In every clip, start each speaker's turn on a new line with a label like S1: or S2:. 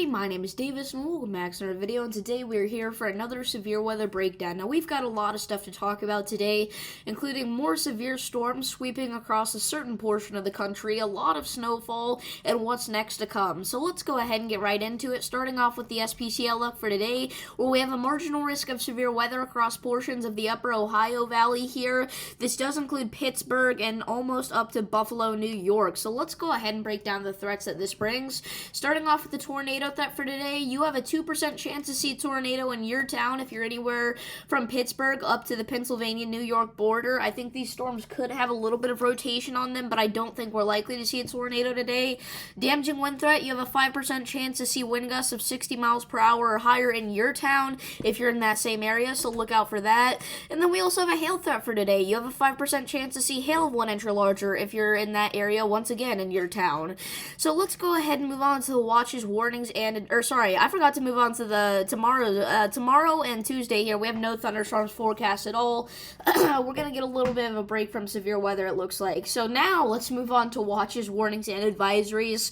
S1: my name is Davis and welcome back to another video, and today we're here for another severe weather breakdown. Now we've got a lot of stuff to talk about today, including more severe storms sweeping across a certain portion of the country, a lot of snowfall, and what's next to come. So let's go ahead and get right into it, starting off with the SPCL look for today, where we have a marginal risk of severe weather across portions of the upper Ohio Valley here. This does include Pittsburgh and almost up to Buffalo, New York. So let's go ahead and break down the threats that this brings. Starting off with the tornado threat for today, you have a 2% chance to see a tornado in your town if you're anywhere from Pittsburgh up to the Pennsylvania-New York border. I think these storms could have a little bit of rotation on them, but I don't think we're likely to see a tornado today. Damaging wind threat, you have a 5% chance to see wind gusts of 60 miles per hour or higher in your town if you're in that same area, so look out for that. And then we also have a hail threat for today. You have a 5% chance to see hail of 1 inch or larger if you're in that area once again in your town. So let's go ahead and move on to the watches, warnings, I forgot to move on to the tomorrow and Tuesday here. We have no thunderstorms forecast at all. We're going to get a little bit of a break from severe weather, it looks like. So now let's move on to watches, warnings, and advisories.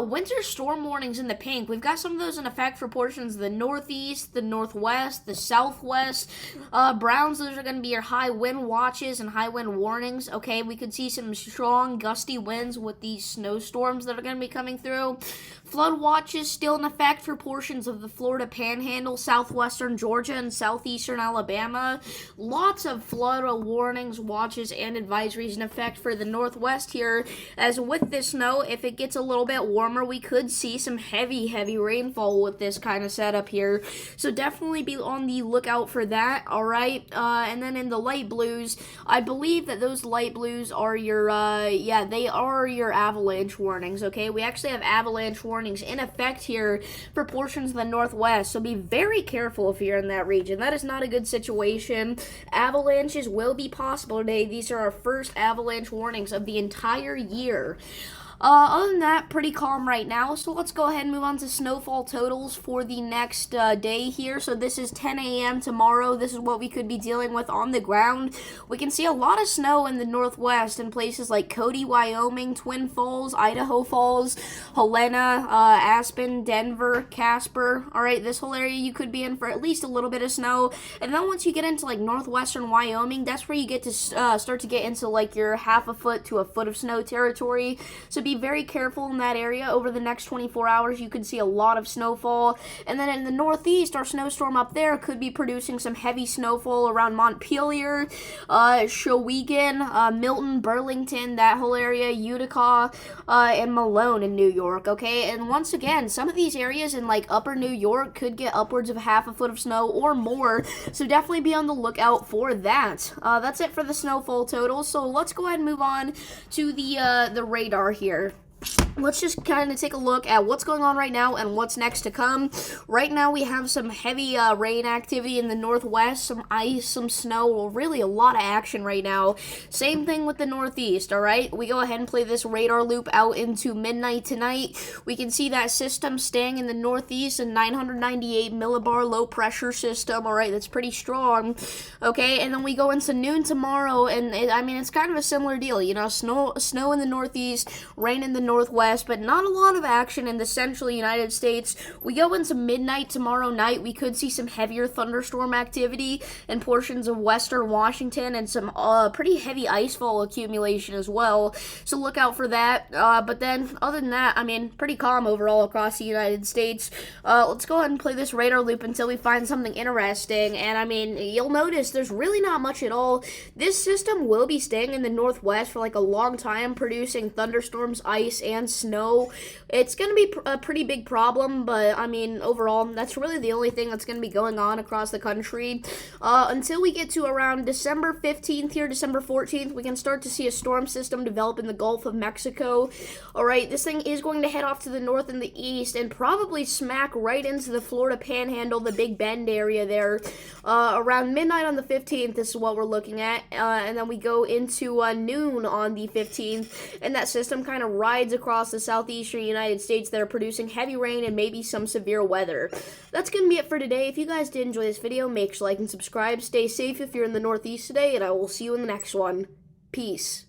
S1: Winter storm warnings in the pink. We've got some of those in effect for portions of the northeast, the northwest, the southwest. Browns, those are going to be your high wind watches and high wind warnings. Okay, we could see some strong gusty winds with these snowstorms that are going to be coming through. Flood watches still in effect for portions of the Florida Panhandle, southwestern Georgia, and southeastern Alabama. Lots of flood warnings, watches, and advisories in effect for the northwest here. As with this snow, if it gets a little bit warmer, we could see some heavy rainfall with this kind of setup here. So definitely be on the lookout for that, alright? And then in the light blues, I believe that those light blues are your, they are your avalanche warnings, okay? We actually have avalanche warnings in effect here for portions of the northwest, so be very careful if you're in that region. That is not a good situation. Avalanches will be possible today. These are our first avalanche warnings of the entire year. Other than that, pretty calm right now, so let's go ahead and move on to snowfall totals for the next day here. So this is 10 a.m. tomorrow. This is what we could be dealing with on the ground. We can see a lot of snow in the northwest in places like Cody, Wyoming, Twin Falls, Idaho Falls, Helena, Aspen, Denver, Casper. Alright, this whole area you could be in for at least a little bit of snow. And then once you get into like northwestern Wyoming, that's where you get to start to get into like your half a foot to a foot of snow territory. So be very careful in that area. Over the next 24 hours, you could see a lot of snowfall. And then in the northeast, our snowstorm up there could be producing some heavy snowfall around Montpelier, Shawinigan, Milton, Burlington, that whole area, Utica, and Malone in New York, okay? And once again, some of these areas in like upper New York could get upwards of half a foot of snow or more, so definitely be on the lookout for that. That's it for the snowfall totals, so let's go ahead and move on to the radar here. Let's just kind of take a look at what's going on right now and what's next to come. Right now we have some heavy rain activity in the northwest, some ice, some snow, really a lot of action right now. Same thing with the northeast, alright? We go ahead and play this radar loop out into midnight tonight. We can see that system staying in the northeast, a 998 millibar low pressure system, alright? That's pretty strong, okay? And then we go into noon tomorrow, and it's kind of a similar deal, you know, snow in the northeast, rain in the northwest, but not a lot of action in the central United States. We go into midnight tomorrow night. We could see some heavier thunderstorm activity in portions of western Washington and some pretty heavy icefall accumulation as well. So look out for that. But then, other than that, pretty calm overall across the United States. Let's go ahead and play this radar loop until we find something interesting. And you'll notice there's really not much at all. This system will be staying in the northwest for like a long time, producing thunderstorms, ice, and snow. It's going to be a pretty big problem, but overall, that's really the only thing that's going to be going on across the country. Until we get to around December 15th here, December 14th, we can start to see a storm system develop in the Gulf of Mexico. Alright, this thing is going to head off to the north and the east and probably smack right into the Florida Panhandle, the Big Bend area there. Around midnight on the 15th, this is what we're looking at, and then we go into noon on the 15th, and that system kind of rides across the southeastern United States that are producing heavy rain and maybe some severe weather. That's going to be it for today. If you guys did enjoy this video, make sure to like and subscribe. Stay safe if you're in the northeast today, and I will see you in the next one. Peace.